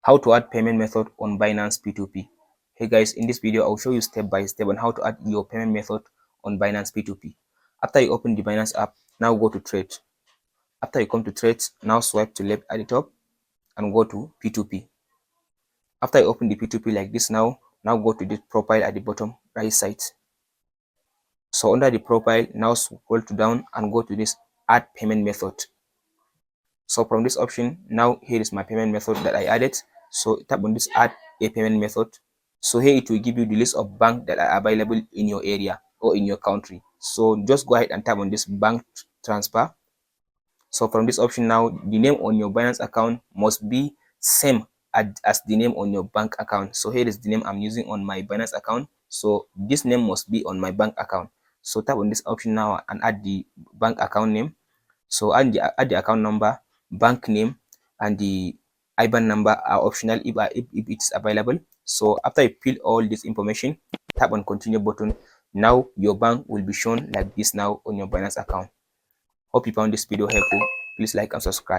How to add payment method on Binance P2P. Hey guys, in this video I'll show you step by step on how to add your payment method on Binance P2P. After you open the Binance app, now go to trade. After you come to trades, now swipe to left at the top and go to P2P. After you open the P2P like this, now go to this profile at the bottom right side. So under the profile, now scroll to down and go to this add payment method. So from this option, now here is my payment method that I added. So tap on this add a payment method. So here it will give you the list of banks that are available in your area or in your country. So just go ahead and tap on this bank transfer. So from this option now, the name on your Binance account must be same as the name on your bank account. So here is the name I'm using on my Binance account. So this name must be on my bank account. So tap on this option now and add the bank account name. So add the account number, bank name, and the IBAN number are optional if it's available. So after you fill all this information, tap on continue button. Now your bank will be shown like this now on your Binance account. Hope you found this video helpful. Please like and subscribe.